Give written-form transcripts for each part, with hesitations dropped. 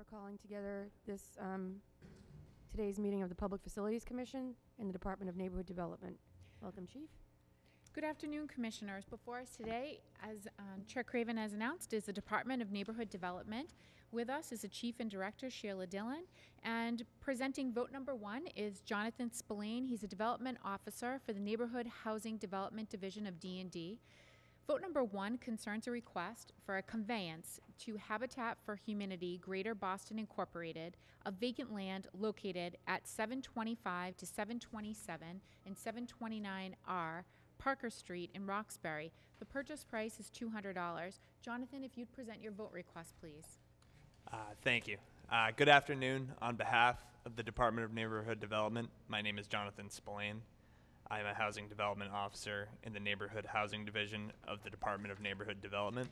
for calling together this today's meeting of the Public Facilities Commission and the Department of Neighborhood Development. Welcome, Chief. Good afternoon, Commissioners. Before us today, as Chair Craven has announced, is the Department of Neighborhood Development. With us is the Chief and Director, Sheila Dillon. And presenting vote number 1 is Jonathan Spillane. He's a Development Officer for the Neighborhood Housing Development Division of D&D. Vote number 1 concerns a request for a conveyance to Habitat for Humanity Greater Boston Incorporated of vacant land located at 725 to 727 and 729R Parker Street in Roxbury. The purchase price is $200. Jonathan, if you'd present your vote request, please. Thank you. Good afternoon. On behalf of the Department of Neighborhood Development, my name is Jonathan Spillane. I am a Housing Development Officer in the Neighborhood Housing Division of the Department of Neighborhood Development.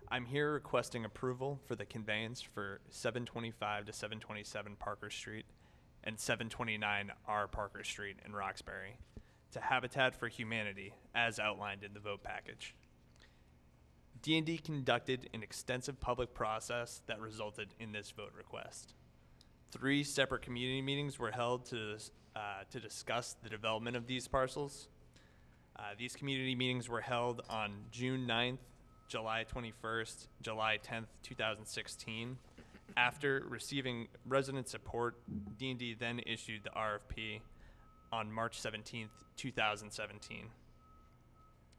I'm here requesting approval for the conveyance for 725 to 727 Parker Street and 729R Parker Street in Roxbury to Habitat for Humanity as outlined in the vote package. D&D conducted an extensive public process that resulted in this vote request. 3 separate community meetings were held to discuss the development of these parcels. These community meetings were held on June 9th, July 21st, July 10th, 2016. After receiving resident support, D&D then issued the RFP on March 17th, 2017.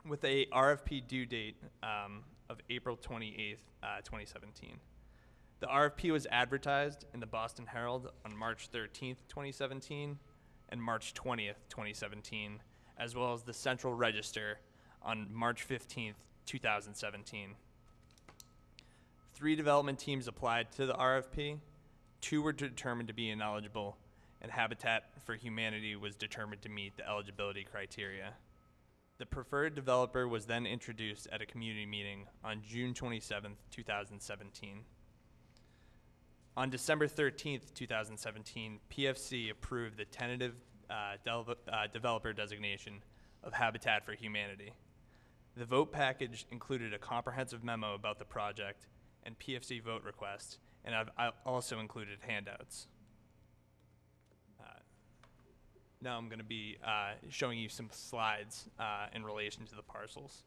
With a RFP due date of April 28th, 2017. The RFP was advertised in the Boston Herald on March 13th, 2017 and March 20th, 2017, as well as the Central Register on March 15th, 2017. 3 development teams applied to the RFP. 2 were determined to be ineligible, and Habitat for Humanity was determined to meet the eligibility criteria. The preferred developer was then introduced at a community meeting on June 27th, 2017. On December 13th, 2017, PFC approved the tentative developer designation of Habitat for Humanity. The vote package included a comprehensive memo about the project and PFC vote request, and I've also included handouts. Now I'm going to be showing you some slides in relation to the parcels.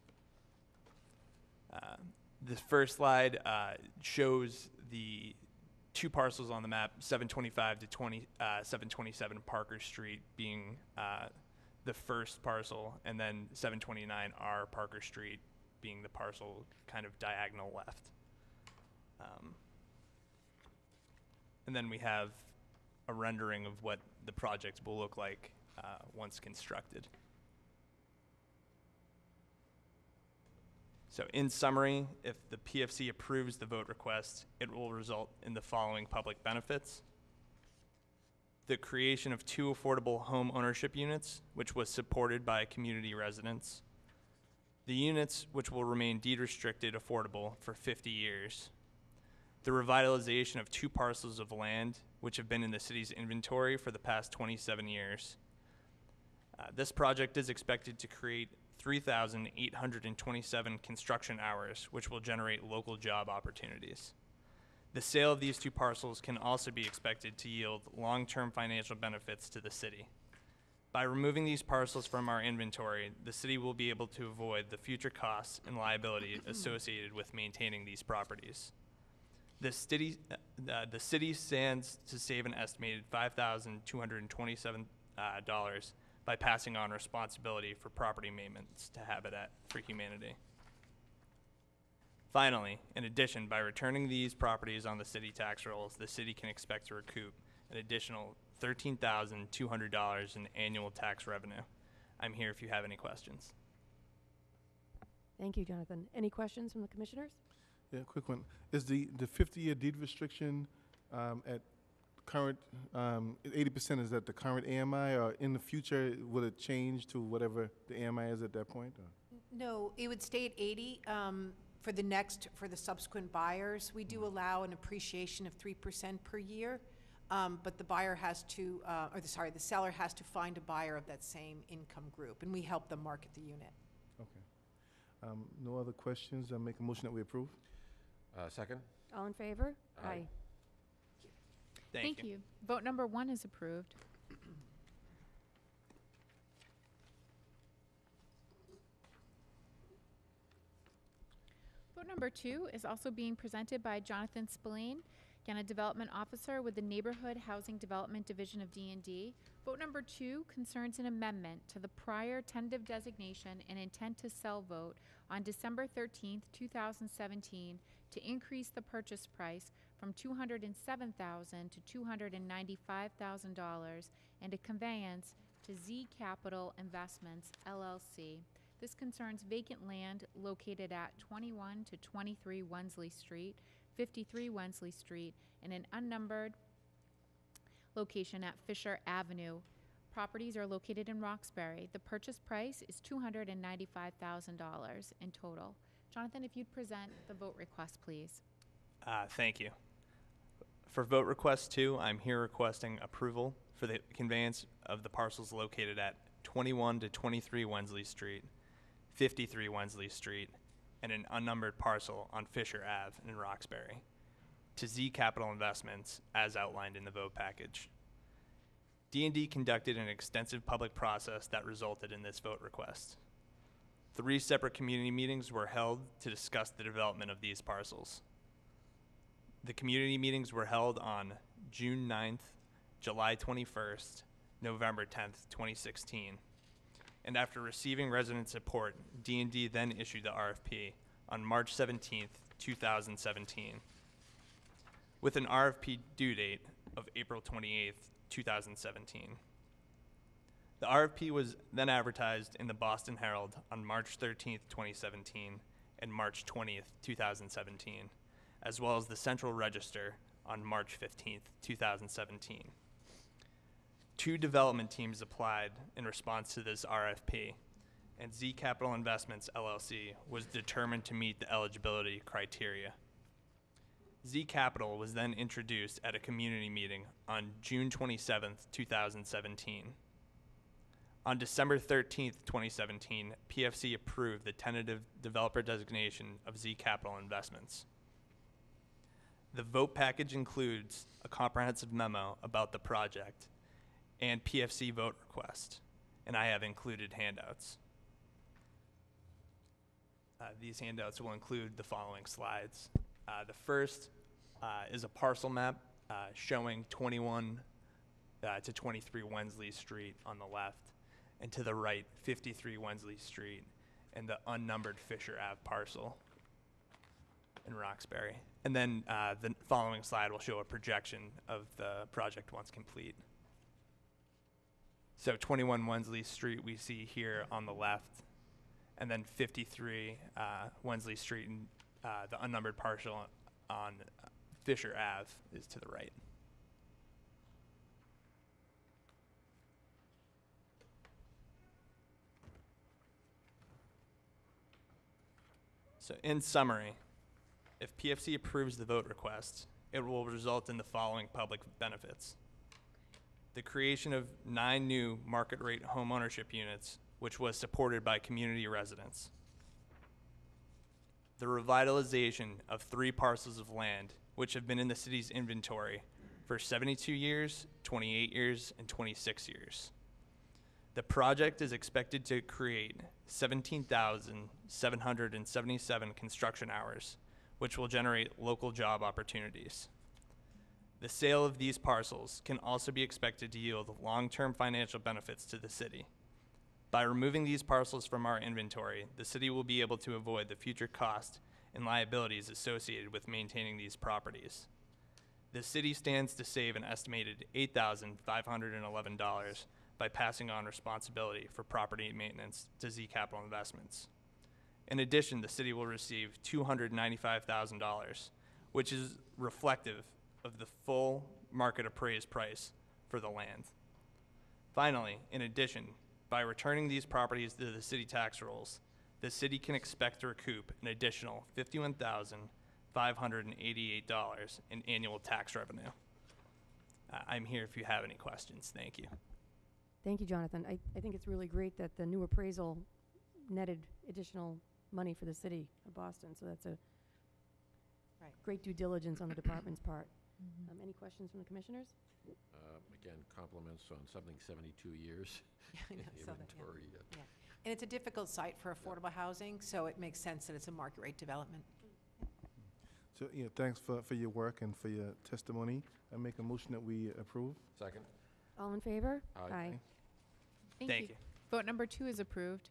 This first slide shows the 2 parcels on the map, 725 to 727 Parker Street being the first parcel, and then 729R Parker Street being the parcel kind of diagonal left. And then we have a rendering of what the project will look like once constructed. So in summary, if the PFC approves the vote request, it will result in the following public benefits. The creation of 2 affordable home ownership units, which was supported by community residents. The units, which will remain deed restricted affordable for 50 years. The revitalization of 2 parcels of land, which have been in the city's inventory for the past 27 years. This project is expected to create 3,827 construction hours, which will generate local job opportunities. The sale of these 2 parcels can also be expected to yield long-term financial benefits to the city. By removing these parcels from our inventory, the city will be able to avoid the future costs and liability associated with maintaining these properties. The city stands to save an estimated $5,227 by passing on responsibility for property maintenance to Habitat for Humanity. Finally, in addition, by returning these properties on the city tax rolls, the city can expect to recoup an additional $13,200 in annual tax revenue. I'm here if you have any questions. Thank you, Jonathan. Any questions from the commissioners? Yeah, quick one. Is the 50-year deed restriction at current 80%? Is that the current AMI, or in the future will it change to whatever the AMI is at that point? Or? No, it would stay at 80 for the subsequent buyers. We do allow an appreciation of 3% per year, but the buyer has to, the seller has to find a buyer of that same income group, and we help them market the unit. Okay. No other questions. I make a motion that we approve. Second. All in favor? Aye. Thank you. Vote number 1 is approved. Vote number 2 is also being presented by Jonathan Spillane, again, a development officer with the Neighborhood Housing Development Division of D&D. Vote number 2 concerns an amendment to the prior tentative designation and intent to sell vote on December 13th, 2017 to increase the purchase price from $207,000 to $295,000 and a conveyance to Z Capital Investments, LLC. This concerns vacant land located at 21 to 23 Wensley Street, 53 Wensley Street, and an unnumbered location at Fisher Avenue. Properties are located in Roxbury. The purchase price is $295,000 in total. Jonathan, if you'd present the vote request, please. Thank you. For vote request 2, I'm here requesting approval for the conveyance of the parcels located at 21 to 23 Wensley Street, 53 Wensley Street, and an unnumbered parcel on Fisher Ave in Roxbury to Z Capital Investments as outlined in the vote package. D&D conducted an extensive public process that resulted in this vote request. 3 separate community meetings were held to discuss the development of these parcels. The community meetings were held on June 9th, July 21st, November 10th, 2016. And after receiving resident support, D&D then issued the RFP on March 17th, 2017, with an RFP due date of April 28th, 2017. The RFP was then advertised in the Boston Herald on March 13th, 2017, and March 20th, 2017, as well as the Central Register on March 15th, 2017. 2 development teams applied in response to this RFP, and Z Capital Investments, LLC, was determined to meet the eligibility criteria. Z Capital was then introduced at a community meeting on June 27th, 2017. On December 13th, 2017, PFC approved the tentative developer designation of Z Capital Investments. The vote package includes a comprehensive memo about the project and PFC vote request, and I have included handouts. These handouts will include the following slides. The first is a parcel map showing 21 to 23 Wensley Street on the left, and to the right, 53 Wensley Street, and the unnumbered Fisher Ave parcel in Roxbury. And then the following slide will show a projection of the project once complete. So 21 Wensley Street we see here on the left, and then 53 Wensley Street and the unnumbered parcel on Fisher Ave is to the right. So in summary, if PFC approves the vote request, it will result in the following public benefits: the creation of 9 new market rate homeownership units, which was supported by community residents; the revitalization of 3 parcels of land, which have been in the city's inventory for 72 years, 28 years, and 26 years. The project is expected to create 17,777 construction hours, which will generate local job opportunities. The sale of these parcels can also be expected to yield long-term financial benefits to the city. By removing these parcels from our inventory, the city will be able to avoid the future cost and liabilities associated with maintaining these properties. The city stands to save an estimated $8,511 by passing on responsibility for property maintenance to Z Capital Investments. In addition, the city will receive $295,000, which is reflective of the full market appraised price for the land. Finally, in addition, by returning these properties to the city tax rolls, the city can expect to recoup an additional $51,588 in annual tax revenue. I'm here if you have any questions. Thank you. Thank you, Jonathan. I think it's really great that the new appraisal netted additional money for the city of Boston, so that's a great due diligence on the department's part. Any questions from the commissioners? Again, compliments on something 72 years I know, saw that, yeah. inventory. Yeah. And it's a difficult site for affordable housing, so it makes sense that it's a market rate development. So, yeah, thanks for your work and for your testimony. I make a motion that we approve. Second? All in favor? Aye. Thank you. Vote number 2 is approved.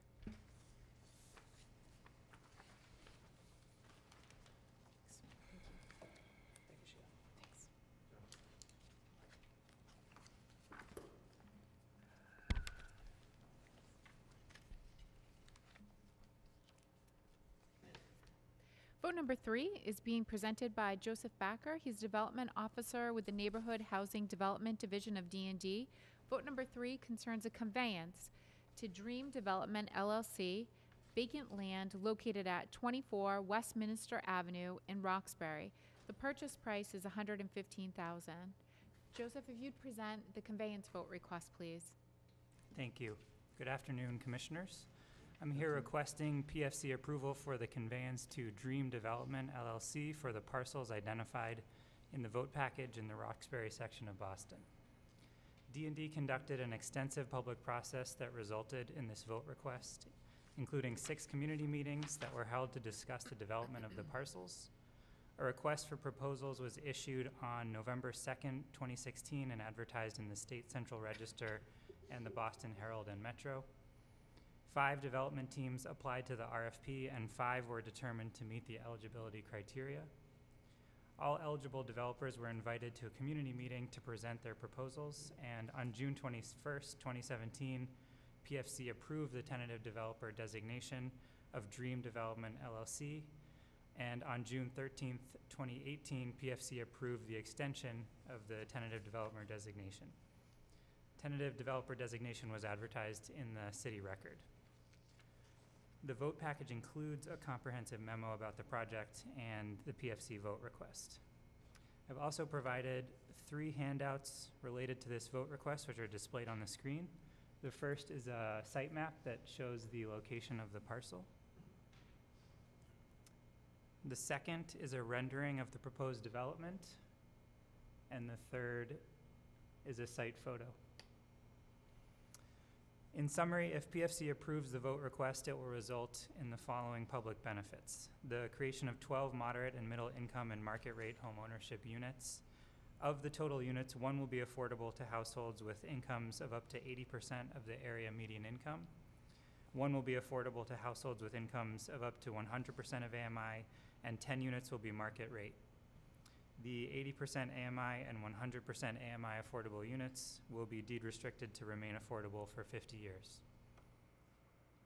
Vote number 3 is being presented by Joseph Backer. He's Development Officer with the Neighborhood Housing Development Division of D&D. Vote number 3 concerns a conveyance to Dream Development LLC, vacant land located at 24 Westminister Avenue in Roxbury. The purchase price is $115,000. Joseph, if you'd present the conveyance vote request, please. Thank you. Good afternoon, Commissioners. I'm here requesting PFC approval for the conveyance to Dream Development LLC for the parcels identified in the vote package in the Roxbury section of Boston. D&D conducted an extensive public process that resulted in this vote request, including 6 community meetings that were held to discuss the development of the parcels. A request for proposals was issued on November 2nd, 2016 and advertised in the State Central Register and the Boston Herald and Metro. 5 development teams applied to the RFP and 5 were determined to meet the eligibility criteria. All eligible developers were invited to a community meeting to present their proposals, and on June 21st, 2017, PFC approved the tentative developer designation of Dream Development LLC, and on June 13th, 2018, PFC approved the extension of the tentative developer designation. Tentative developer designation was advertised in the city record. The vote package includes a comprehensive memo about the project and the PFC vote request. I've also provided 3 handouts related to this vote request, which are displayed on the screen. The first is a site map that shows the location of the parcel. The second is a rendering of the proposed development. And the third is a site photo. In summary, if PFC approves the vote request, it will result in the following public benefits: the creation of 12 moderate and middle income and market rate home ownership units. Of the total units, 1 will be affordable to households with incomes of up to 80% of the area median income. 1 will be affordable to households with incomes of up to 100% of AMI, and 10 units will be market rate. The 80% AMI and 100% AMI affordable units will be deed restricted to remain affordable for 50 years.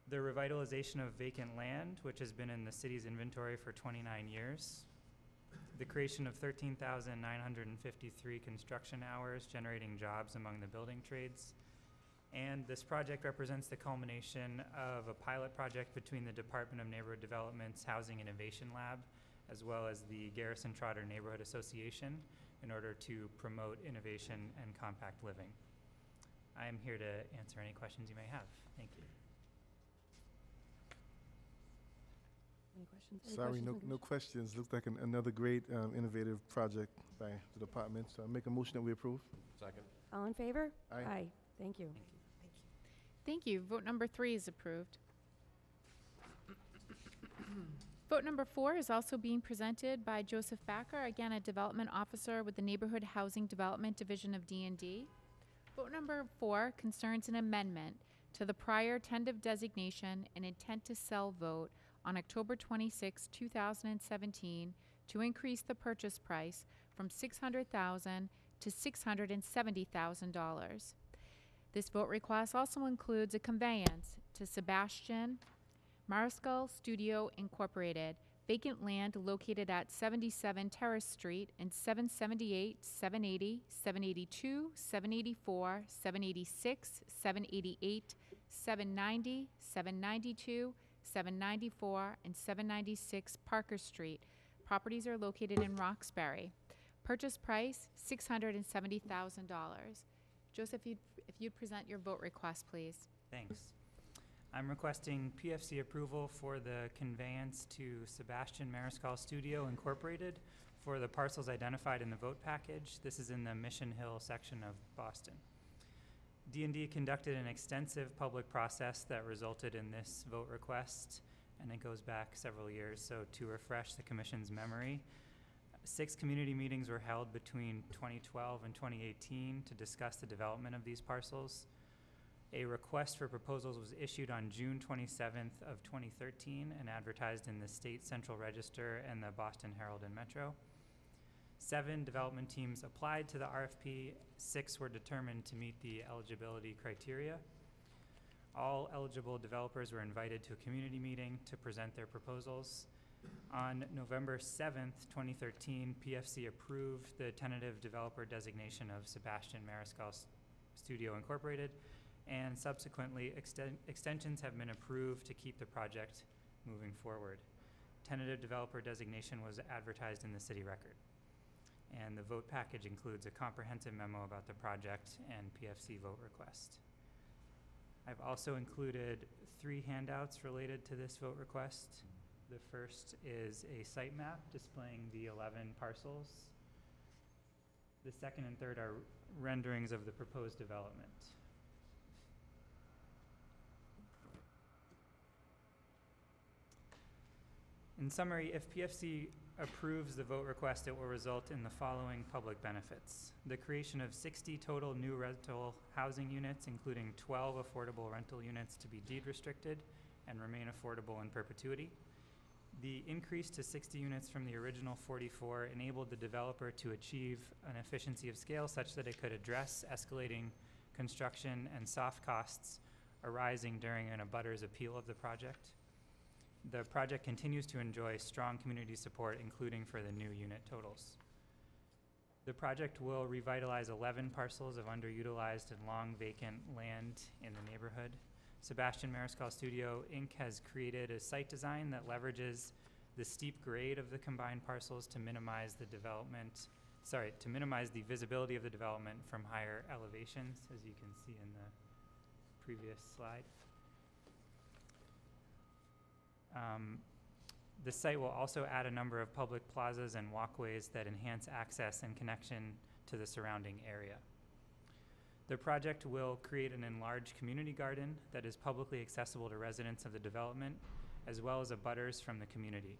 The revitalization of vacant land, which has been in the city's inventory for 29 years. The creation of 13,953 construction hours, generating jobs among the building trades. And this project represents the culmination of a pilot project between the Department of Neighborhood Development's Housing Innovation Lab, as well as the Garrison Trotter Neighborhood Association, in order to promote innovation and compact living. I am here to answer any questions you may have. Thank you. Any questions? Any Sorry, questions from no questions. Looks like another great innovative project by the department. So I make a motion that we approve. Second? All in favor? Aye. Thank you. Thank you. Thank you. Vote number 3 is approved. Vote number 4 is also being presented by Joseph Backer, again a development officer with the Neighborhood Housing Development Division of D&D. Vote number 4 concerns an amendment to the prior tentative designation and intent to sell vote on October 26, 2017 to increase the purchase price from $600,000 to $670,000. This vote request also includes a conveyance to Sebastian Mariscal Studio Incorporated, vacant land located at 77 Terrace Street and 778, 780, 782, 784, 786, 788, 790, 792, 794, and 796 Parker Street. Properties are located in Roxbury. Purchase price, $670,000. Joseph, if you'd present your vote request, please. Thanks. I'm requesting PFC approval for the conveyance to Sebastian Mariscal Studio Incorporated for the parcels identified in the vote package. This is in the Mission Hill section of Boston. D&D conducted an extensive public process that resulted in this vote request, and it goes back several years. So to refresh the commission's memory, 6 community meetings were held between 2012 and 2018 to discuss the development of these parcels. A request for proposals was issued on June 27th of 2013 and advertised in the State Central Register and the Boston Herald and Metro. 7 development teams applied to the RFP. 6 were determined to meet the eligibility criteria. All eligible developers were invited to a community meeting to present their proposals. On November 7th, 2013, PFC approved the tentative developer designation of Sebastian Mariscal Studio Incorporated, and subsequently extensions have been approved to keep the project moving forward. Tentative developer designation was advertised in the city record. And the vote package includes a comprehensive memo about the project and PFC vote request. I've also included 3 handouts related to this vote request. The first is a site map displaying the 11 parcels. The second and third are renderings of the proposed development. In summary, if PFC approves the vote request, it will result in the following public benefits: the creation of 60 total new rental housing units, including 12 affordable rental units to be deed restricted and remain affordable in perpetuity. The increase to 60 units from the original 44 enabled the developer to achieve an efficiency of scale such that it could address escalating construction and soft costs arising during an abutter's appeal of the project. The project continues to enjoy strong community support, including for the new unit totals. The project will revitalize 11 parcels of underutilized and long vacant land in the neighborhood. Sebastian Mariscal Studio, Inc. has created a site design that leverages the steep grade of the combined parcels to minimize the visibility of the development from higher elevations, as you can see in the previous slide. The site will also add a number of public plazas and walkways that enhance access and connection to the surrounding area. The project will create an enlarged community garden that is publicly accessible to residents of the development, as well as abutters from the community.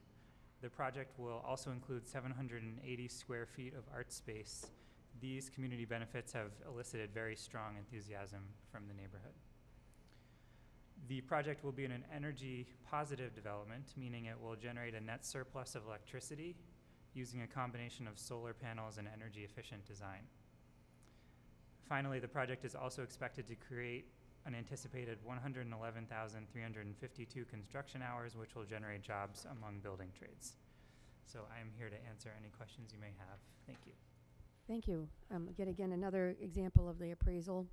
The project will also include 780 square feet of art space. These community benefits have elicited very strong enthusiasm from the neighborhood. The project will be an energy positive development, meaning it will generate a net surplus of electricity using a combination of solar panels and energy efficient design. Finally, the project is also expected to create an anticipated 111,352 construction hours, which will generate jobs among building trades. So I am here to answer any questions you may have. Thank you. Thank you. Again, another example of the appraisal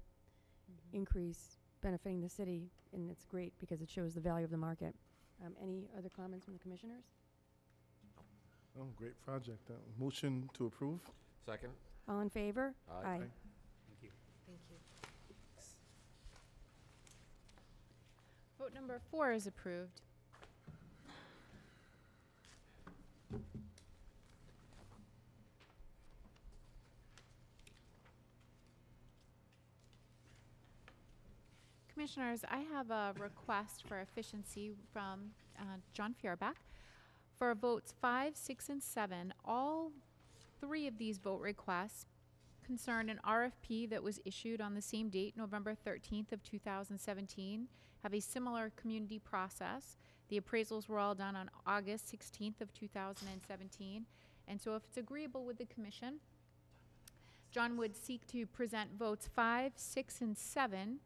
increase benefiting the city, and it's great because it shows the value of the market. Any other comments from the commissioners? Oh, great project. Motion to approve? Second? All in favor? Aye. Thank you. Thank you. Vote number 4 is approved. Commissioners, I have a request for efficiency from John Feuerbach. For votes 5, 6, and 7, all 3 of these vote requests concern an RFP that was issued on the same date, November 13th of 2017, have a similar community process. The appraisals were all done on August 16th of 2017. And so if it's agreeable with the commission, John would seek to present votes 5, 6, and 7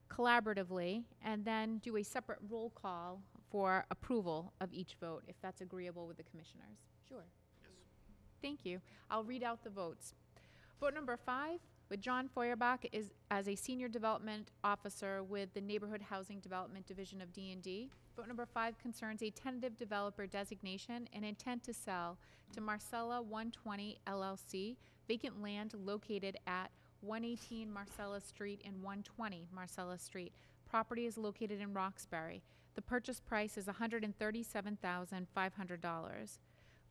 collaboratively, and then do a separate roll call for approval of each vote, if that's agreeable with the commissioners. Sure. Thank you. I'll read out the votes. Vote number 5, with John Feuerbach is as a Senior Development Officer with the Neighborhood Housing Development Division of D&D. Vote number 5 concerns a tentative developer designation and intent to sell to Marcella 120 LLC, vacant land located at 118 Marcella Street and 120 Marcella Street. Property is located in Roxbury. The purchase price is $137,500.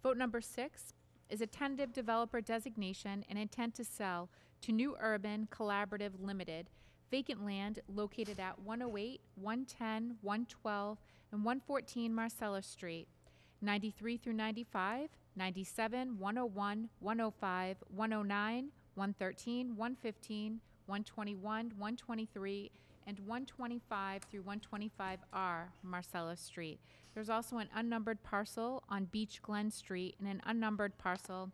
Vote number 6 is a tentative developer designation and intent to sell to New Urban Collaborative Limited vacant land located at 108, 110, 112, and 114 Marcella Street, 93 through 95, 97, 101, 105, 109, 113, 115, 121, 123, and 125 through 125R Marcella Street. There's also an unnumbered parcel on Beach Glen Street and an unnumbered parcel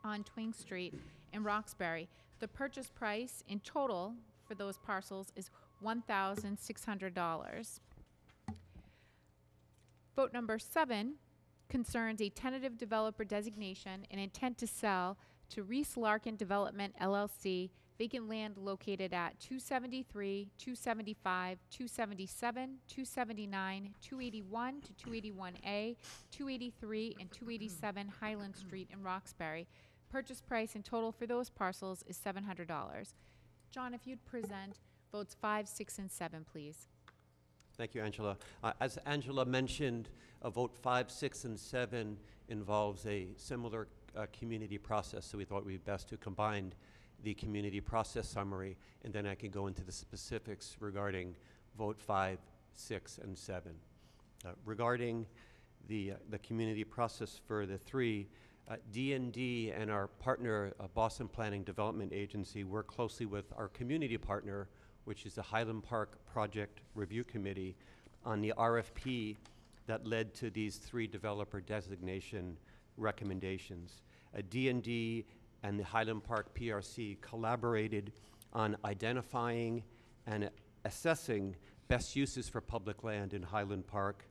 on Twing Street in Roxbury. The purchase price in total for those parcels is $1,600. Vote number 7 concerns a tentative developer designation and intent to sell to Reese Larkin Development LLC vacant land located at 273, 275, 277, 279, 281 to 281A, 283, and 287 Highland Street in Roxbury. Purchase price in total for those parcels is $700. John, if you'd present votes 5, 6, and 7, please. Thank you, Angela. As Angela mentioned, vote 5, 6, and 7 involves a similar community process, so we thought it would be best to combine the community process summary, and then I can go into the specifics regarding vote 5, 6, and 7. Regarding the community process for the 3, D&D and our partner, Boston Planning Development Agency, work closely with our community partner, which is the Highland Park Project Review Committee, on the RFP that led to these 3 developer designation recommendations. D&D and the Highland Park PRC collaborated on identifying and assessing best uses for public land in Highland Park.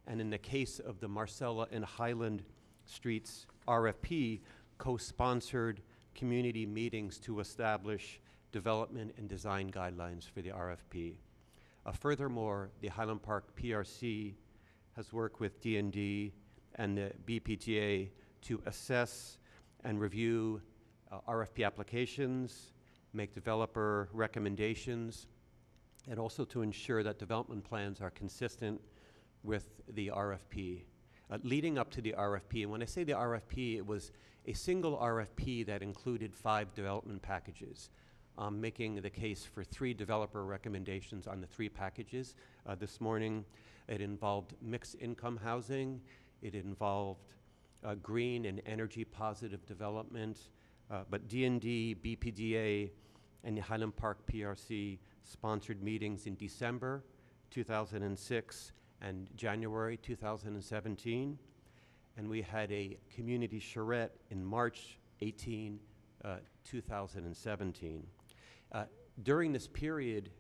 And in the case of the Marcella and Highland Streets RFP, co-sponsored community meetings to establish development and design guidelines for the RFP. Furthermore, the Highland Park PRC has worked with D&D and the BPTA to assess and review RFP applications, make developer recommendations, and also to ensure that development plans are consistent with the RFP. Leading up to the RFP, and when I say the RFP, it was a single RFP that included 5 development packages, making the case for 3 developer recommendations on the 3 packages. This morning, it involved mixed income housing, it involved green and energy positive development, but D&D, BPDA, and the Highland Park PRC sponsored meetings in December 2006 and January 2017, and we had a community charrette in March 18, 2017. During this period,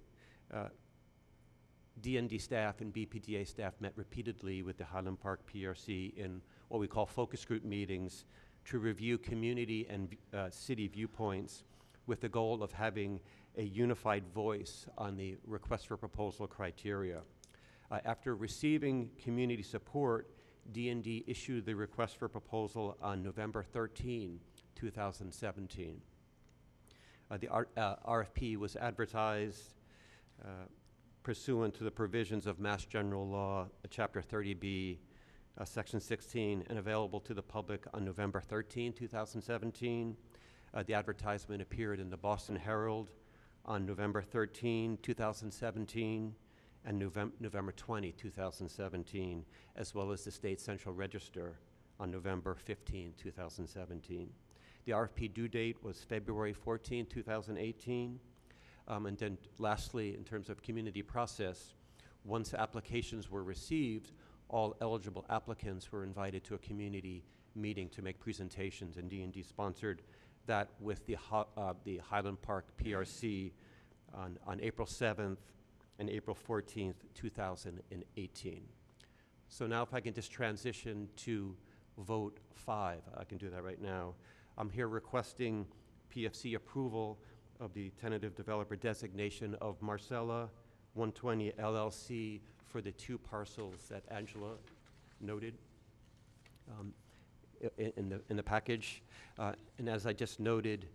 D&D staff and BPDA staff met repeatedly with the Highland Park PRC in what we call focus group meetings to review community and city viewpoints with the goal of having a unified voice on the request for proposal criteria. After receiving community support, D&D issued the request for proposal on November 13, 2017. The RFP was advertised pursuant to the provisions of Mass General Law, Chapter 30B, Section 16, and available to the public on November 13, 2017. The advertisement appeared in the Boston Herald on November 13, 2017, and November 20, 2017, as well as the State Central Register on November 15, 2017. The RFP due date was February 14, 2018. And then lastly, in terms of community process, once applications were received, all eligible applicants were invited to a community meeting to make presentations, and D&D sponsored that with the Highland Park PRC on April 7th and April 14th, 2018. So now if I can just transition to vote 5, I can do that right now. I'm here requesting PFC approval of the tentative developer designation of Marcella 120 LLC for the 2 parcels that Angela noted in the package. And as I just noted,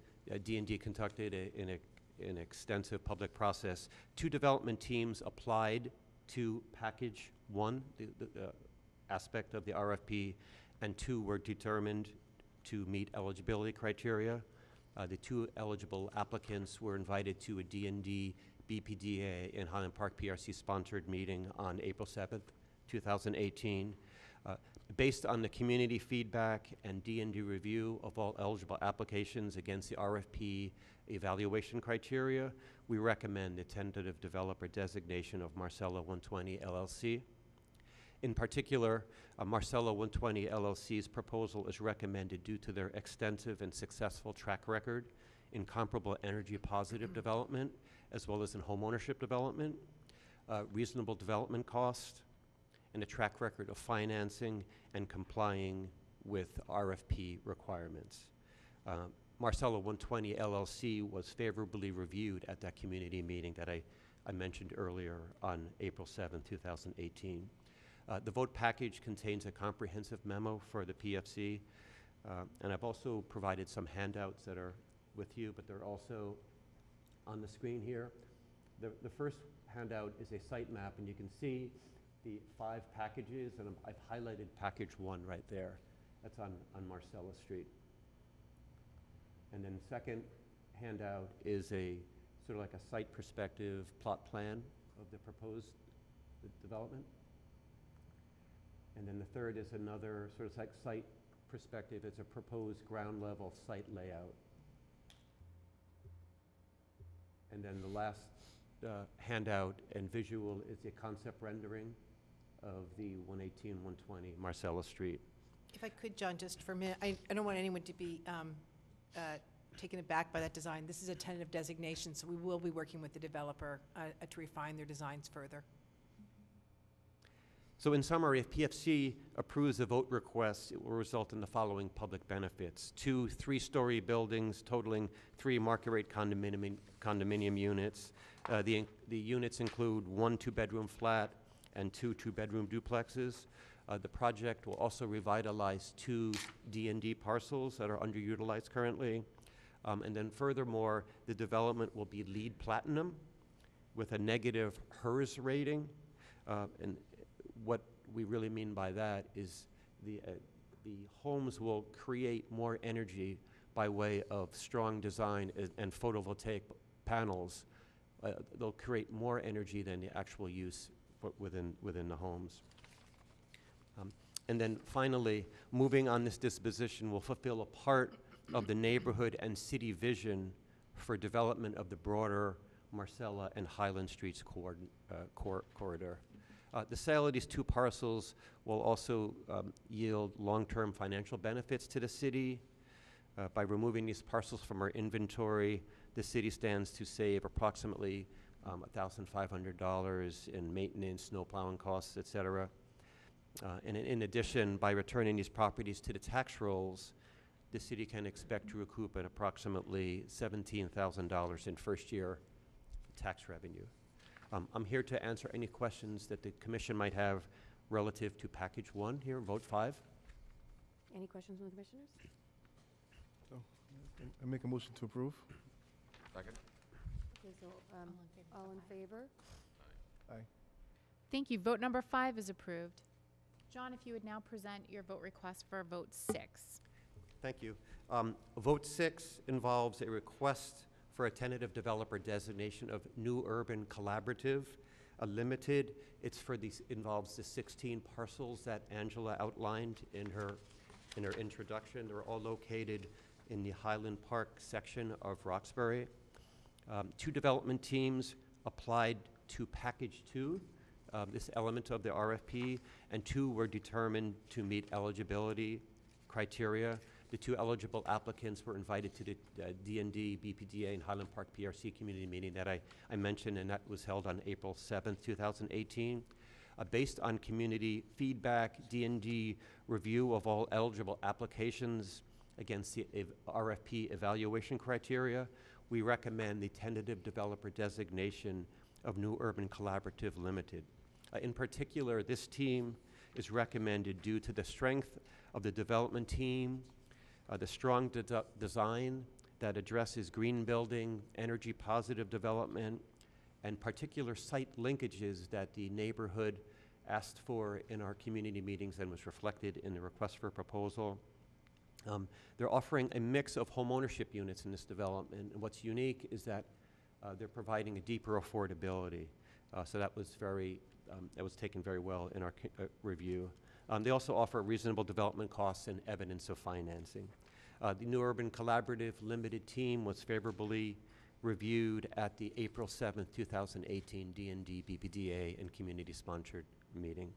D&D conducted an extensive public process. 2 development teams applied to package 1, the aspect of the RFP, and 2 were determined to meet eligibility criteria. The two eligible applicants were invited to a D&D BPDA in Highland Park PRC sponsored meeting on April 7th, 2018. Based on the community feedback and D&D review of all eligible applications against the RFP evaluation criteria, we recommend the tentative developer designation of Marcella 120 LLC. In particular, Marcella 120 LLC's proposal is recommended due to their extensive and successful track record in comparable energy positive development, as well as in homeownership development, reasonable development cost, and a track record of financing and complying with RFP requirements. Marcella 120 LLC was favorably reviewed at that community meeting that I mentioned earlier on April 7, 2018. The vote package contains a comprehensive memo for the PFC, and I've also provided some handouts that are with you, but they're also on the screen here. The first handout is a site map, and you can see the 5 packages, and I've highlighted package 1 right there. That's on Marcella Street. And then the second handout is a sort of like a site perspective plot plan of the proposed development. And then the third is another sort of like site perspective. It's a proposed ground level site layout. And then the last handout and visual is a concept rendering of the 118, 120 Marcella Street. If I could, John, just for a minute, I don't want anyone to be taken aback by that design. This is a tentative designation, so we will be working with the developer to refine their designs further. So in summary, if PFC approves the vote request, it will result in the following public benefits: 2 3-story buildings totaling 3 market rate condominium units. The units include 1 2-bedroom flat and 2 2-bedroom duplexes. The project will also revitalize 2 D&D parcels that are underutilized currently. And then furthermore, the development will be LEED Platinum with a negative HERS rating. And what we really mean by that is the homes will create more energy by way of strong design and photovoltaic panels. They'll create more energy than the actual use within the homes. And then finally, moving on this disposition will fulfill a part of the neighborhood and city vision for development of the broader Marcella and Highland Streets corridor. The sale of these 2 parcels will also yield long-term financial benefits to the city. By removing these parcels from our inventory, the city stands to save approximately $1,500 in maintenance, snow plowing costs, et cetera. And in addition, by returning these properties to the tax rolls, the city can expect to recoup at approximately $17,000 in first-year tax revenue. I'm here to answer any questions that the commission might have relative to package 1 here, vote 5. Any questions from the commissioners? So, I make a motion to approve. Second? Okay, so, all in favor? Aye. Thank you. Vote number 5 is approved. John, if you would now present your vote request for vote 6. Thank you. Vote 6 involves a request for a tentative developer designation of New Urban Collaborative Limited. It's for these, involves the 16 parcels that Angela outlined in her introduction. They're all located in the Highland Park section of Roxbury. 2 development teams applied to package 2, this element of the RFP, and 2 were determined to meet eligibility criteria. The 2 eligible applicants were invited to the D&D BPDA and Highland Park PRC community meeting that I mentioned, and that was held on April 7th, 2018. Based on community feedback, D&D review of all eligible applications against the RFP evaluation criteria, we recommend the tentative developer designation of New Urban Collaborative Limited. In particular, this team is recommended due to the strength of the development team, the strong design that addresses green building, energy positive development, and particular site linkages that the neighborhood asked for in our community meetings and was reflected in the request for proposal. They're offering a mix of homeownership units in this development, and what's unique is that they're providing a deeper affordability. So that was taken very well in our review. They also offer reasonable development costs and evidence of financing. The New Urban Collaborative Limited Team was favorably reviewed at the April 7th, 2018 D&D, BPDA, and community-sponsored meeting.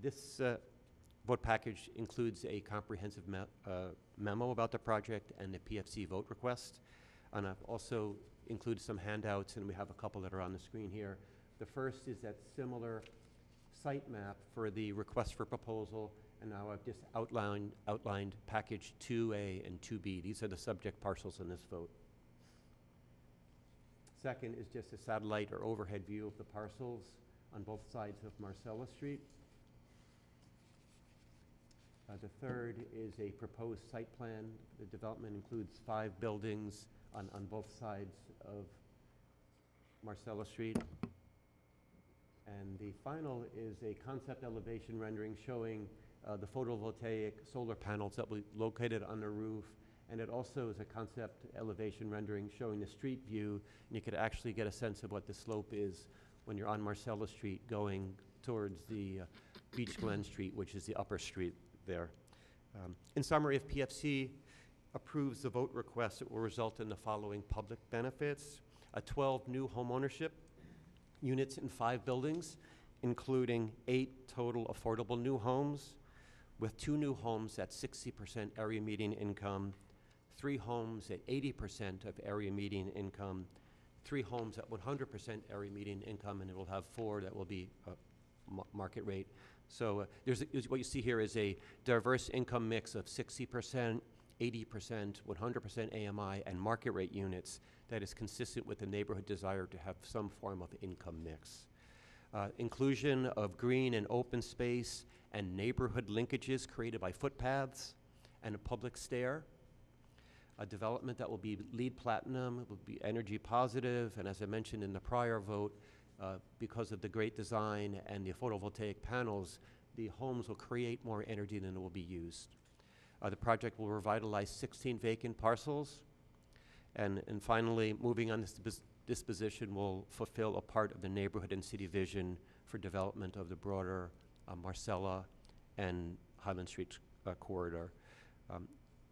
This vote package includes a comprehensive memo about the project and the PFC vote request. And I've also included some handouts, and we have a couple that are on the screen here. The first is that similar site map for the request for proposal, and now I've just outlined package 2A and 2B. These are the subject parcels in this vote. Second is just a satellite or overhead view of the parcels on both sides of Marcella Street. The third is a proposed site plan. The development includes 5 buildings on both sides of Marcella Street. And the final is a concept elevation rendering showing the photovoltaic solar panels that will be located on the roof. And it also is a concept elevation rendering showing the street view. And you could actually get a sense of what the slope is when you're on Marcella Street going towards the Beach Glen Street, which is the upper street there. In summary, if PFC approves the vote request, it will result in the following public benefits: 12 new homeownership units in 5 buildings, including 8 total affordable new homes, with 2 new homes at 60% area median income, 3 homes at 80% of area median income, 3 homes at 100% area median income, and it will have 4 that will be market rate. So what you see here is a diverse income mix of 60%, 80%, 100% AMI, and market rate units that is consistent with the neighborhood desire to have some form of income mix. Inclusion of green and open space and neighborhood linkages created by footpaths and a public stair. A development that will be LEED Platinum, will be energy positive, and as I mentioned in the prior vote, because of the great design and the photovoltaic panels, the homes will create more energy than will be used. The project will revitalize 16 vacant parcels. And finally, moving on this disposition will fulfill a part of the neighborhood and city vision for development of the broader Marcella and Highland Street corridor.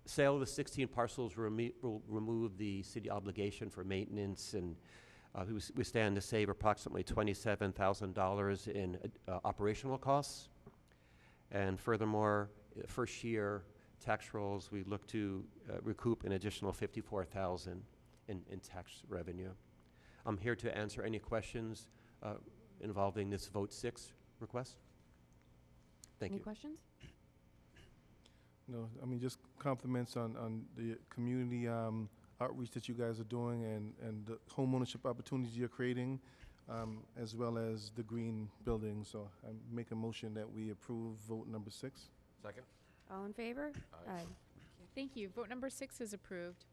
Sale of the 16 parcels will remove the city obligation for maintenance, and we stand to save approximately $27,000 in operational costs. And furthermore, first year tax rolls, we look to recoup an additional $54,000 in tax revenue. I'm here to answer any questions involving this vote 6 request. Thank you. Any questions? No, I mean, just compliments on the community outreach that you guys are doing and the homeownership opportunities you're creating, as well as the green building. So I make a motion that we approve vote number 6. Second? All in favor? Aye. Thank you. Vote number 6 is approved.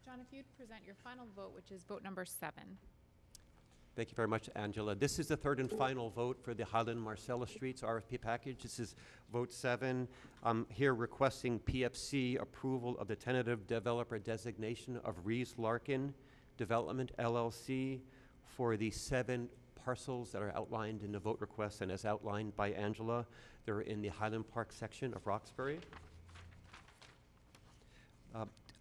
John, if you'd present your final vote, which is vote number 7. Thank you very much, Angela. This is the third and final vote for the Highland Marcella Streets RFP package. This is vote 7. I'm here requesting PFC approval of the tentative developer designation of Rees Larkin Development LLC for the 7 parcels that are outlined in the vote request and as outlined by Angela. They're in the Highland Park section of Roxbury.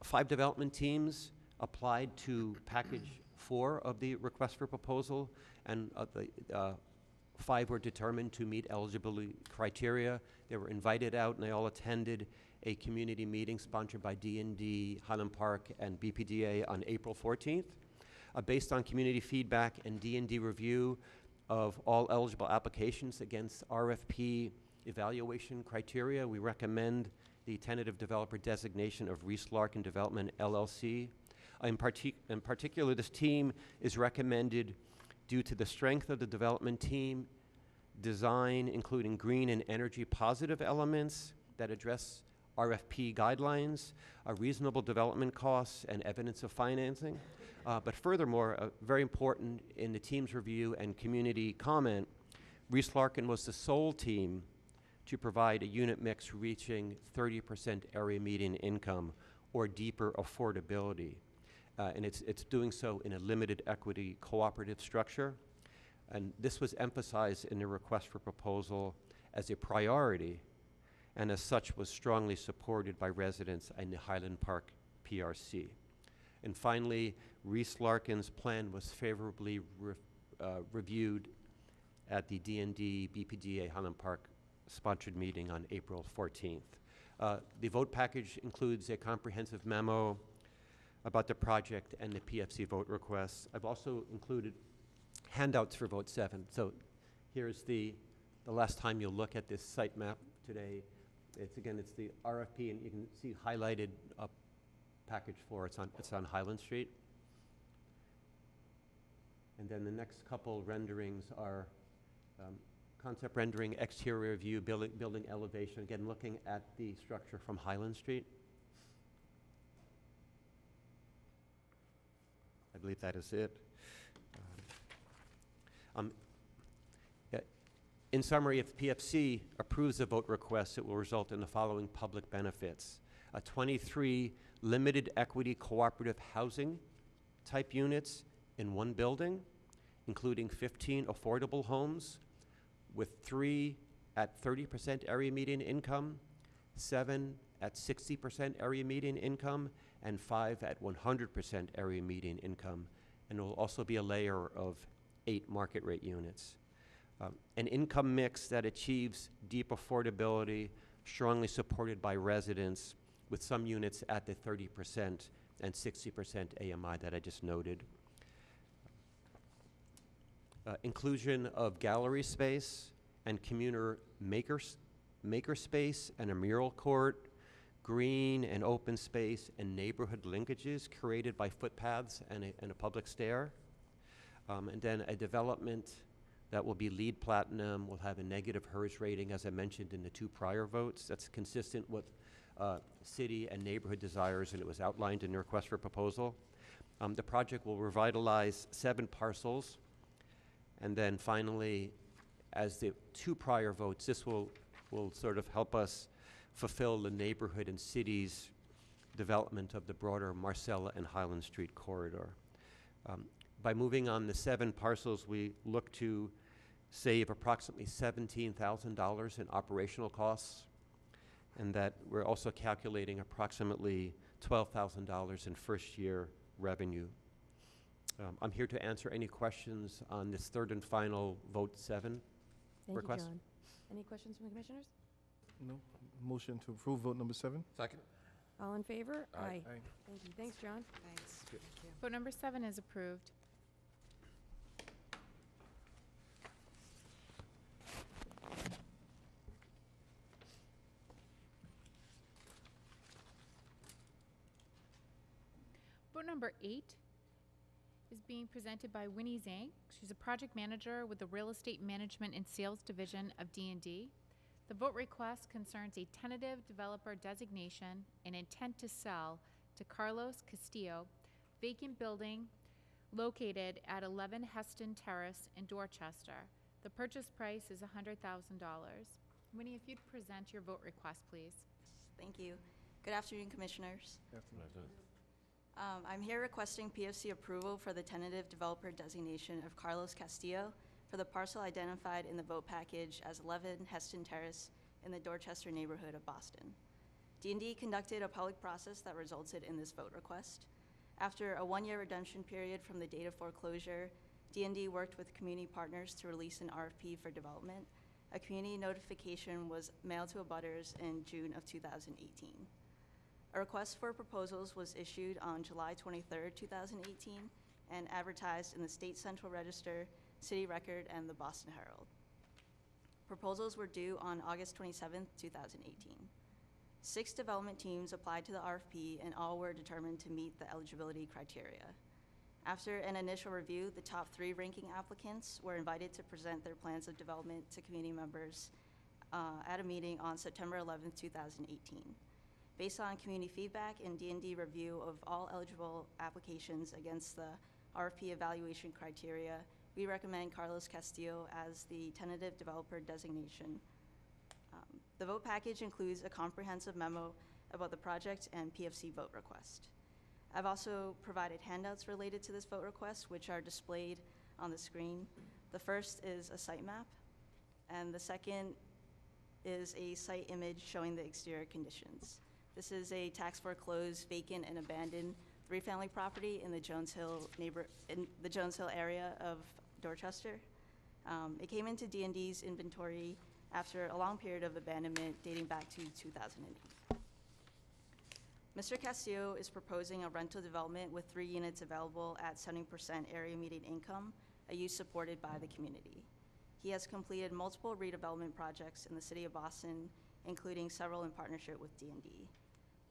5 development teams applied to package 4 of the request for proposal, and the 5 were determined to meet eligibility criteria. They were invited out, and they all attended a community meeting sponsored by D&D, Highland Park, and BPDA on April 14th. Based on community feedback and D&D review of all eligible applications against RFP evaluation criteria, we recommend the tentative developer designation of Rees Larkin Development LLC. In particular, this team is recommended due to the strength of the development team, design including green and energy positive elements that address RFP guidelines, reasonable development costs, and evidence of financing. But furthermore, very important in the team's review and community comment, Rees Larkin was the sole team to provide a unit mix reaching 30% area median income or deeper affordability. And it's doing so in a limited equity cooperative structure. And this was emphasized in the request for proposal as a priority, and as such was strongly supported by residents in the Highland Park PRC. And finally, Reese Larkin's plan was favorably reviewed at the D&D BPDA Highland Park sponsored meeting on April 14th. The vote package includes a comprehensive memo about the project and the PFC vote requests. I've also included handouts for vote 7. So here's the last time you'll look at this site map today. It's the RFP, and you can see highlighted package 4. It's on Highland Street. And then the next couple renderings are concept rendering, exterior view, building elevation, again looking at the structure from Highland Street. I believe that is it. In summary, if PFC approves the vote request, it will result in the following public benefits. 23 limited equity cooperative housing type units in one building, including 15 affordable homes, with 3 at 30% area median income, 7 at 60% area median income, and 5 at 100% area median income. And there will also be a layer of 8 market rate units. An income mix that achieves deep affordability, strongly supported by residents, with some units at the 30% and 60% AMI that I just noted. Inclusion of gallery space and communal maker space and a mural court, green and open space and neighborhood linkages created by footpaths and a public stair. And then a development that will be LEED Platinum, will have a negative HERS rating, as I mentioned in the 2 prior votes. That's consistent with city and neighborhood desires, and it was outlined in the request for proposal. The project will revitalize 7 parcels. And then finally, as the 2 prior votes, this will sort of help us fulfill the neighborhood and city's development of the broader Marcella and Highland Street corridor. By moving on the 7 parcels, we look to save approximately $17,000 in operational costs, and that we're also calculating approximately $12,000 in first-year revenue. I'm here to answer any questions on this 3rd and final vote 7 request. Thank you, John. Any questions from the commissioners? No. Motion to approve vote number 7. Second? All in favor? Aye. Aye. Thank you. Thanks, John. Thanks. Thank you. Vote number 7 is approved. Vote number 8 is being presented by Winnie Zhang. She's a project manager with the Real Estate Management and Sales Division of D&D. The vote request concerns a tentative developer designation and intent to sell to Carlos Castillo, vacant building located at 11 Heston Terrace in Dorchester. The purchase price is $100,000. Winnie, if you'd present your vote request, please. Thank you. Good afternoon, Commissioners. Afternoon. I'm here requesting PFC approval for the tentative developer designation of Carlos Castillo for the parcel identified in the vote package as 11 Heston Terrace in the Dorchester neighborhood of Boston. D&D conducted a public process that resulted in this vote request. After a 1-year redemption period from the date of foreclosure, D&D worked with community partners to release an RFP for development. A community notification was mailed to abutters in June of 2018. A request for proposals was issued on July 23, 2018, and advertised in the State Central Register, City Record, and the Boston Herald. Proposals were due on August 27, 2018. 6 development teams applied to the RFP, and all were determined to meet the eligibility criteria. After an initial review, the top 3 ranking applicants were invited to present their plans of development to community members at a meeting on September 11, 2018. Based on community feedback and D&D review of all eligible applications against the RFP evaluation criteria, we recommend Carlos Castillo as the tentative developer designation The vote package includes a comprehensive memo about the project and PFC vote request. I've also provided handouts related to this vote request, which are displayed on the screen. The first is a site map, and the second is a site image showing the exterior conditions. This is a tax foreclosed, vacant, and abandoned three-family property in the Jones Hill area of Dorchester. It came into D&D's inventory after a long period of abandonment dating back to 2008. Mr. Castillo is proposing a rental development with 3 units available at 70% area median income, a use supported by the community. He has completed multiple redevelopment projects in the city of Boston, including several in partnership with D&D.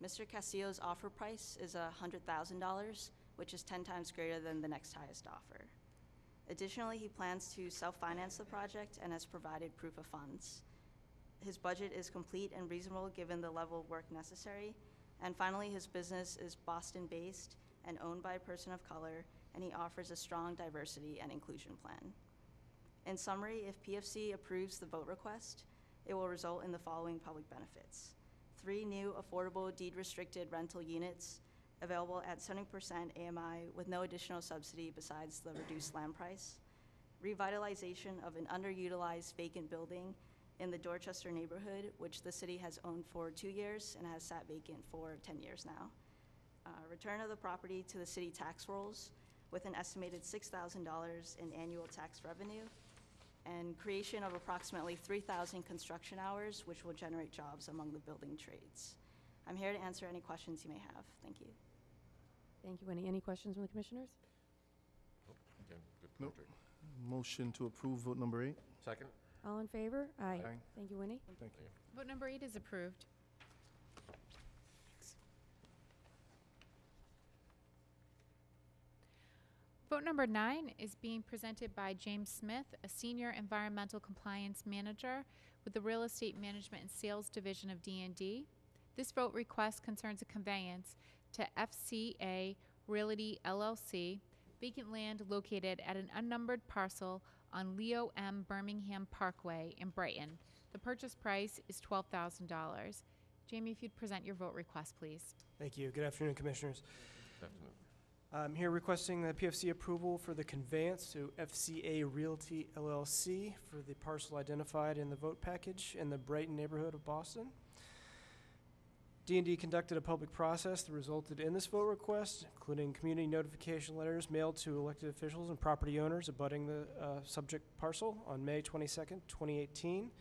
Mr. Castillo's offer price is $100,000, which is 10 times greater than the next highest offer. Additionally, he plans to self-finance the project and has provided proof of funds. His budget is complete and reasonable given the level of work necessary. And finally, his business is Boston-based and owned by a person of color, and he offers a strong diversity and inclusion plan. In summary, if PFC approves the vote request, it will result in the following public benefits: 3 new affordable deed-restricted rental units available at 70% AMI with no additional subsidy besides the reduced land price, revitalization of an underutilized vacant building in the Dorchester neighborhood, which the city has owned for 2 years and has sat vacant for 10 years now, return of the property to the city tax rolls with an estimated $6,000 in annual tax revenue, and creation of approximately 3,000 construction hours, which will generate jobs among the building trades. I'm here to answer any questions you may have. Thank you. Thank you, Winnie. Any questions from the commissioners? Again, good Nope. project. Motion to approve vote number 8. Second? All in favor? Aye. Aye. Thank you, Winnie. Thank you. Vote number 8 is approved. Vote number 9 is being presented by James Smith, a Senior Environmental Compliance Manager with the Real Estate Management and Sales Division of D&D. This vote request concerns a conveyance to FCA Realty LLC, vacant land located at an unnumbered parcel on Leo M. Birmingham Parkway in Brighton. The purchase price is $12,000. Jamie, if you'd present your vote request, please. Thank you. Good afternoon, Commissioners. Good afternoon. I'm here requesting the PFC approval for the conveyance to FCA Realty LLC for the parcel identified in the vote package in the Brighton neighborhood of Boston. D&D conducted a public process that resulted in this vote request, including community notification letters mailed to elected officials and property owners abutting the subject parcel on May 22nd, 2018.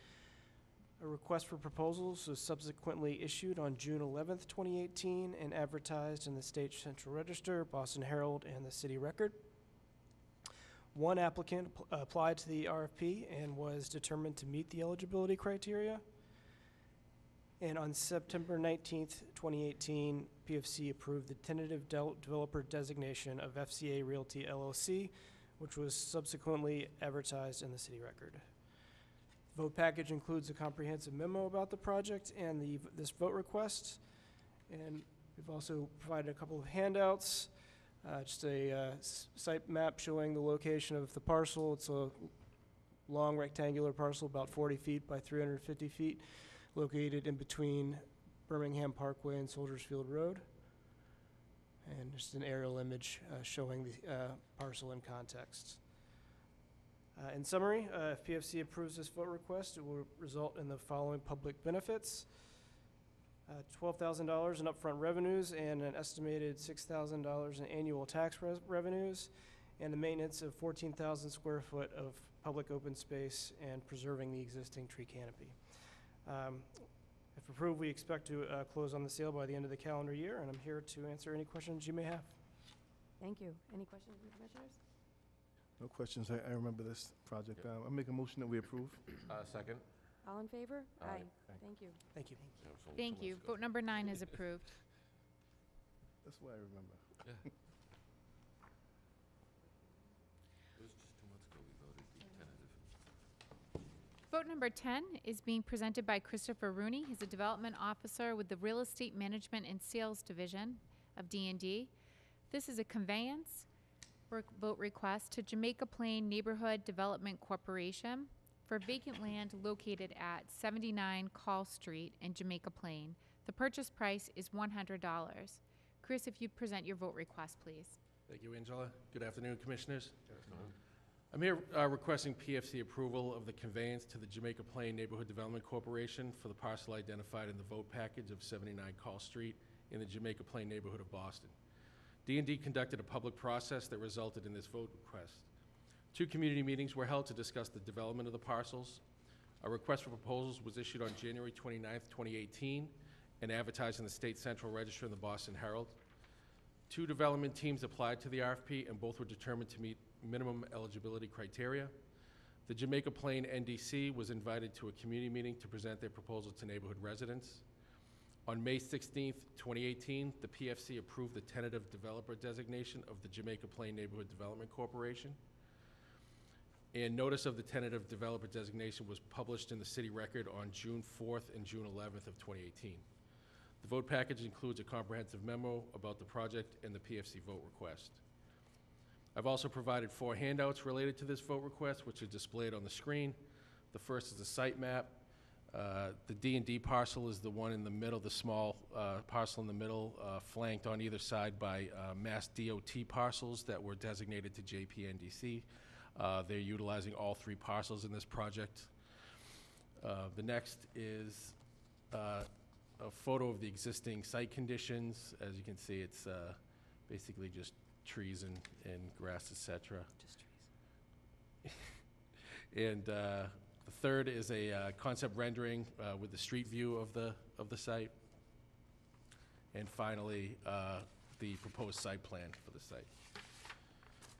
A request for proposals was subsequently issued on June 11th, 2018, and advertised in the State Central Register, Boston Herald, and the City Record. One applicant applied to the RFP and was determined to meet the eligibility criteria. And on September 19th, 2018, PFC approved the tentative developer designation of FCA Realty LLC, which was subsequently advertised in the City Record. The vote package includes a comprehensive memo about the project and this vote request. And we've also provided a couple of handouts, just a site map showing the location of the parcel. It's a long rectangular parcel, about 40 feet by 350 feet, located in between Birmingham Parkway and Soldiers Field Road. And just an aerial image showing the parcel in context. In summary, if PFC approves this vote request, it will result in the following public benefits: $12,000 in upfront revenues and an estimated $6,000 in annual tax revenues, and the maintenance of 14,000 square foot of public open space and preserving the existing tree canopy. If approved, we expect to close on the sale by the end of the calendar year, and I'm here to answer any questions you may have. Thank you. Any questions from the commissioners? No questions. I remember this project. I'll make a motion that we approve. Second? All in favor? Aye. Thank you. Thank you. That was only Thank 2 you. months ago. Vote number 9 is approved. That's what I remember. Yeah. It was just 2 months ago we voted the tentative. Vote number 10 is being presented by Christopher Rooney. He's a development officer with the Real Estate Management and Sales Division of D&D. This is a conveyance vote request to Jamaica Plain Neighborhood Development Corporation. for vacant land located at 79 Call Street in Jamaica Plain. The purchase price is $100. Chris, if you'd present your vote request, please. Thank you, Angela. Good afternoon, Commissioners. I'm here requesting PFC approval of the conveyance to the Jamaica Plain Neighborhood Development Corporation for the parcel identified in the vote package of 79 Call Street in the Jamaica Plain neighborhood of Boston. D&D conducted a public process that resulted in this vote request. 2 community meetings were held to discuss the development of the parcels. A request for proposals was issued on January 29th, 2018, and advertised in the State Central Register and the Boston Herald. 2 development teams applied to the RFP, and both were determined to meet minimum eligibility criteria. The Jamaica Plain NDC was invited to a community meeting to present their proposal to neighborhood residents. On May 16th, 2018, the PFC approved the tentative developer designation of the Jamaica Plain Neighborhood Development Corporation. And notice of the tentative developer designation was published in the city record on June 4th and June 11th of 2018. The vote package includes a comprehensive memo about the project and the PFC vote request. I've also provided 4 handouts related to this vote request, which are displayed on the screen. The first is the site map. The D&D parcel is the one in the middle, the small parcel in the middle, flanked on either side by Mass DOT parcels that were designated to JPNDC. They're utilizing all 3 parcels in this project. The next is a photo of the existing site conditions. As you can see, it's basically just trees and grass, etc. Just trees. And the third is a concept rendering with the street view of the site. And finally, the proposed site plan for the site.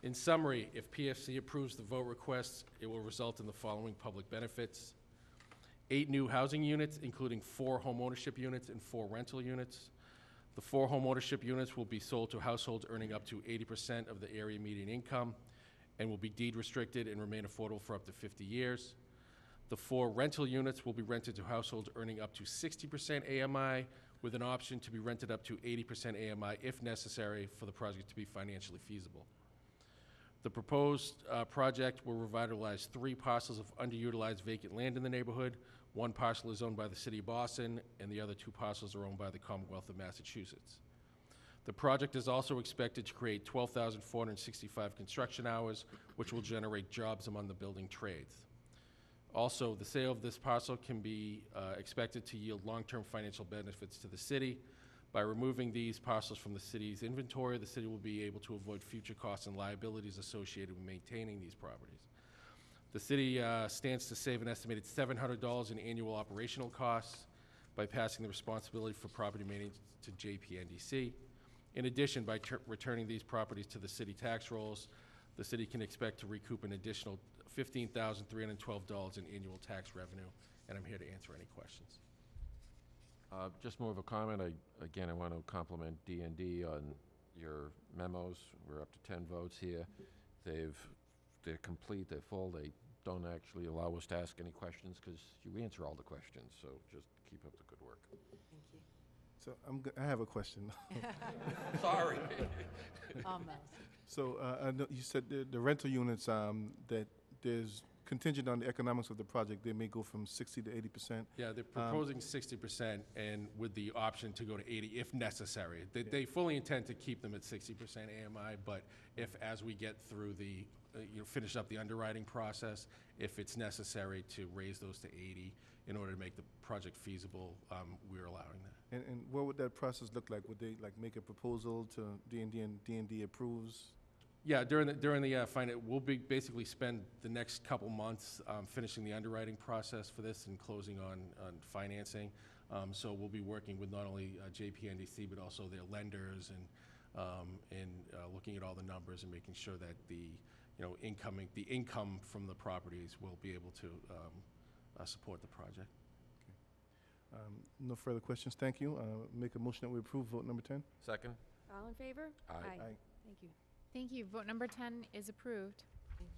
In summary, if PFC approves the vote request, it will result in the following public benefits: 8 new housing units, including 4 homeownership units and 4 rental units. The 4 homeownership units will be sold to households earning up to 80% of the area median income and will be deed restricted and remain affordable for up to 50 years. The 4 rental units will be rented to households earning up to 60% AMI with an option to be rented up to 80% AMI if necessary for the project to be financially feasible. The proposed project will revitalize 3 parcels of underutilized vacant land in the neighborhood. 1 parcel is owned by the City of Boston, and the other 2 parcels are owned by the Commonwealth of Massachusetts. The project is also expected to create 12,465 construction hours, which will generate jobs among the building trades. Also, the sale of this parcel can be expected to yield long-term financial benefits to the city. By removing these parcels from the city's inventory, the city will be able to avoid future costs and liabilities associated with maintaining these properties. The city stands to save an estimated $700 in annual operational costs by passing the responsibility for property maintenance to JPNDC. In addition, by returning these properties to the city tax rolls, the city can expect to recoup an additional $15,312 in annual tax revenue, and I'm here to answer any questions. Just more of a comment. I want to compliment D&D on your memos. We're up to 10 votes here. They're complete, they're full. They don't actually allow us to ask any questions because you answer all the questions. So just keep up the good work. Thank you. So I have a question. Sorry. Almost. So I know you said the rental units that there's contingent on the economics of the project, they may go from 60 to 80%. Yeah, they're proposing 60% and with the option to go to 80 if necessary. They fully intend to keep them at 60% AMI, but if as we get through the, finish up the underwriting process, if it's necessary to raise those to 80 in order to make the project feasible, we're allowing that. And what would that process look like? Would they like make a proposal to D&D and D&D approves? Yeah, during the we'll basically spend the next couple months finishing the underwriting process for this and closing on financing. So we'll be working with not only JPNDC but also their lenders and looking at all the numbers and making sure that the income from the properties will be able to support the project. Okay. No further questions. Thank you. Make a motion that we approve vote number 10. Second? All in favor? Aye. Aye. Thank you. Thank you. Vote number 10 is approved. Thank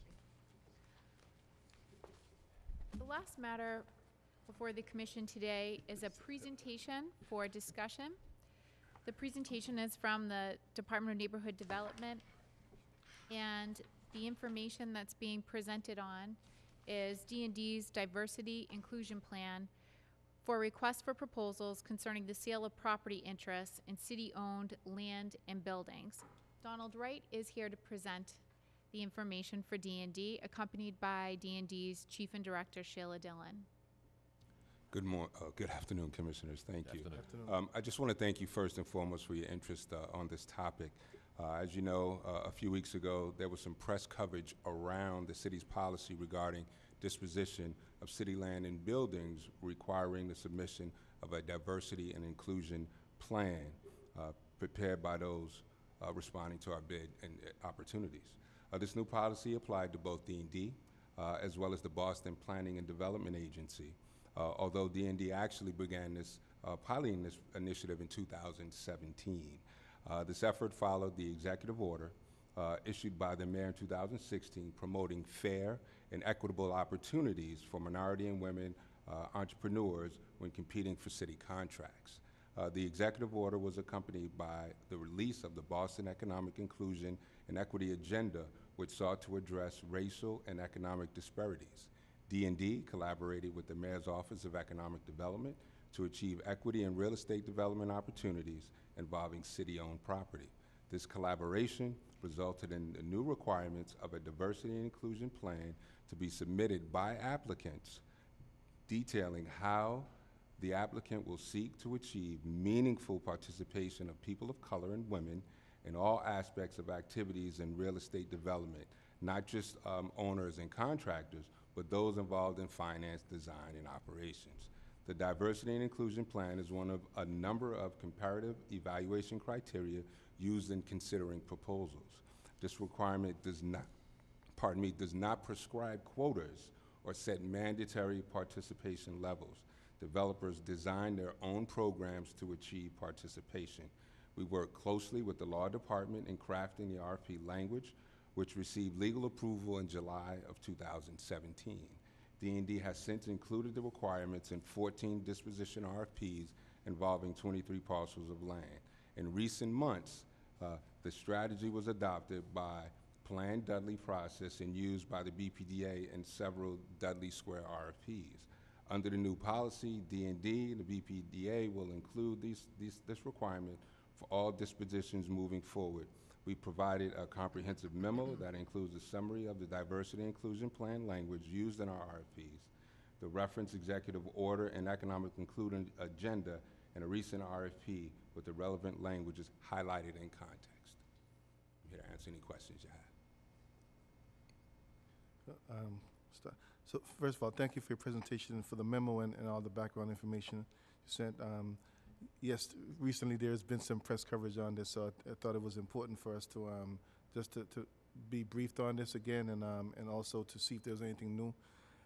you. The last matter before the commission today is a presentation for discussion. The presentation is from the Department of Neighborhood Development, and the information that's being presented on is D&D's Diversity Inclusion Plan for request for proposals concerning the sale of property interests in city-owned land and buildings. Donald Wright is here to present the information for D&D, accompanied by D&D's Chief and Director, Sheila Dillon. Good afternoon, Commissioners. Thank you. Afternoon. I just want to thank you first and foremost for your interest on this topic. As you know, a few weeks ago, there was some press coverage around the city's policy regarding disposition of city land and buildings requiring the submission of a diversity and inclusion plan prepared by those responding to our bid and opportunities. This new policy applied to both D&D as well as the Boston Planning and Development Agency, although D&D actually began this piloting this initiative in 2017. This effort followed the executive order issued by the mayor in 2016 promoting fair and equitable opportunities for minority and women entrepreneurs when competing for city contracts. The executive order was accompanied by the release of the Boston Economic Inclusion and Equity Agenda, which sought to address racial and economic disparities. D&D collaborated with the Mayor's Office of Economic Development to achieve equity in real estate development opportunities involving city-owned property. This collaboration resulted in the new requirements of a diversity and inclusion plan to be submitted by applicants, detailing how the applicant will seek to achieve meaningful participation of people of color and women in all aspects of activities in real estate development, not just owners and contractors, but those involved in finance, design, and operations. The Diversity and Inclusion Plan is one of a number of comparative evaluation criteria used in considering proposals. This requirement does not prescribe quotas or set mandatory participation levels. Developers design their own programs to achieve participation. We work closely with the Law Department in crafting the RFP language, which received legal approval in July of 2017. D&D has since included the requirements in 14 disposition RFPs involving 23 parcels of land. In recent months, the strategy was adopted by Planned Dudley process and used by the BPDA in several Dudley Square RFPs. Under the new policy, D&D and the BPDA will include this requirement for all dispositions moving forward. We provided a comprehensive memo that includes a summary of the diversity and inclusion plan language used in our RFPs, the reference executive order and economic inclusion agenda, and a recent RFP with the relevant languages highlighted in context. I'm here to answer any questions you have. So first of all, thank you for your presentation and for the memo and all the background information you sent. Yes, recently there's been some press coverage on this, so I thought it was important for us to just to be briefed on this again, and also to see if there's anything new.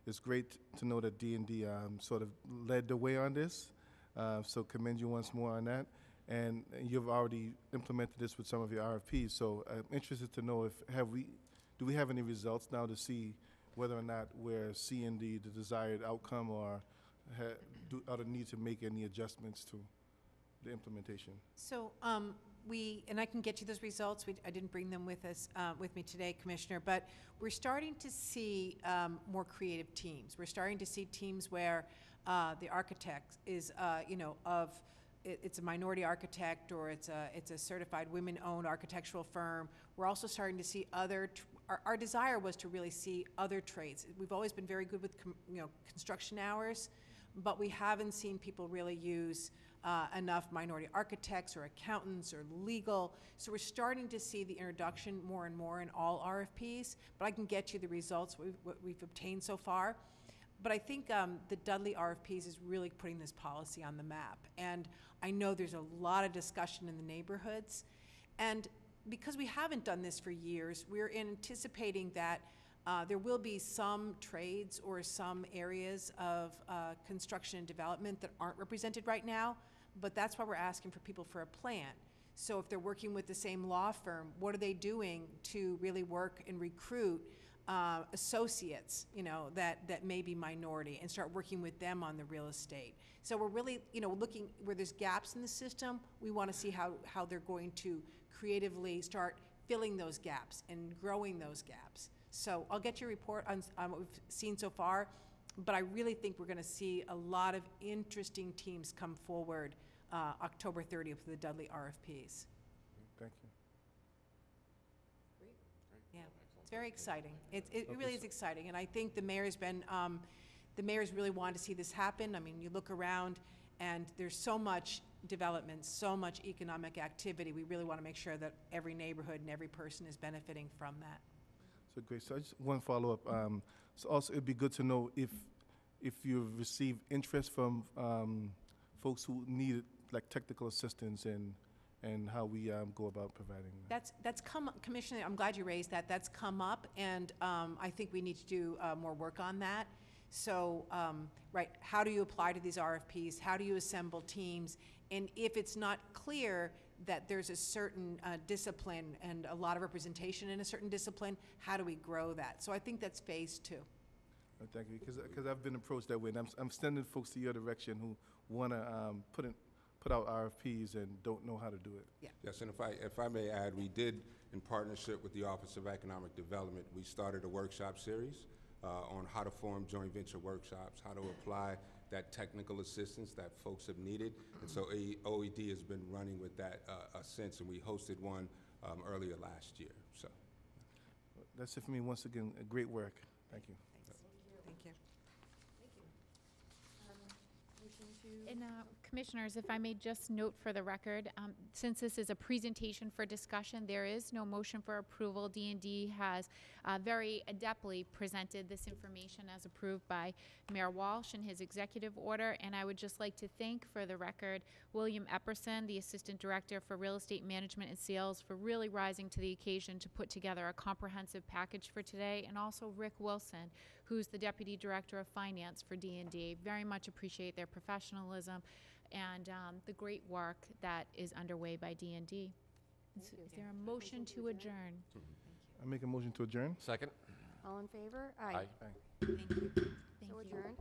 It's great to know that D&D sort of led the way on this, so commend you once more on that. And you've already implemented this with some of your RFPs, so I'm interested to know if do we have any results now to see whether or not we're seeing the desired outcome, or are there need to make any adjustments to the implementation? So and I can get you those results. I didn't bring them with me today, Commissioner, but we're starting to see more creative teams. We're starting to see teams where the architect is, it's a minority architect, or it's a certified women-owned architectural firm. We're also starting to see our desire was to really see other trades. We've always been very good with construction hours, but we haven't seen people really use enough minority architects or accountants or legal. So we're starting to see the introduction more and more in all RFPs, but I can get you the results what we've obtained so far. But I think the Dudley RFPs is really putting this policy on the map. And I know there's a lot of discussion in the neighborhoods. And because we haven't done this for years, we're anticipating that there will be some trades or some areas of construction and development that aren't represented right now, but that's why we're asking for people for a plan. So if they're working with the same law firm, what are they doing to really work and recruit associates, that may be minority, and start working with them on the real estate. So we're really, looking where there's gaps in the system. We want to see how they're going to creatively start filling those gaps and growing those gaps. So I'll get your report on what we've seen so far, but I really think we're going to see a lot of interesting teams come forward October 30th for the Dudley RFPs. Thank you. Yeah, it's very exciting. It really is exciting, and I think the mayor's really wanted to see this happen. I mean, you look around, and there's so much development, so much economic activity. We really want to make sure that every neighborhood and every person is benefiting from that. So great. So I just one follow-up. So also, it'd be good to know if you've received interest from folks who need like technical assistance and how we go about providing that. That's come, Commissioner, I'm glad you raised that. That's come up, and I think we need to do more work on that. So, right, how do you apply to these RFPs? How do you assemble teams? And if it's not clear that there's a certain discipline and a lot of representation in a certain discipline, how do we grow that? So I think that's phase 2. Thank you, because I've been approached that way, and I'm sending folks to your direction who want to put out RFPs and don't know how to do it. Yeah. Yes, and if I may add, we did, in partnership with the Office of Economic Development, we started a workshop series on how to form joint venture workshops, how to apply that technical assistance that folks have needed. And so OED has been running with that since, and we hosted one earlier last year. So That's it for me. Once again, great work. Thank you. Thank you. And Commissioners, if I may just note for the record, since this is a presentation for discussion, there is no motion for approval. D&D has very adeptly presented this information as approved by Mayor Walsh in his executive order. And I would just like to thank, for the record, William Epperson, the Assistant Director for Real Estate Management and Sales, for really rising to the occasion to put together a comprehensive package for today, and also Rick Wilson, who's the Deputy Director of Finance for D&D. Very much appreciate their professionalism and the great work that is underway by D&D. Is there a motion to adjourn? I make a motion to adjourn. Second? All in favor? Aye. Aye. Thank you. Thank So you. adjourned.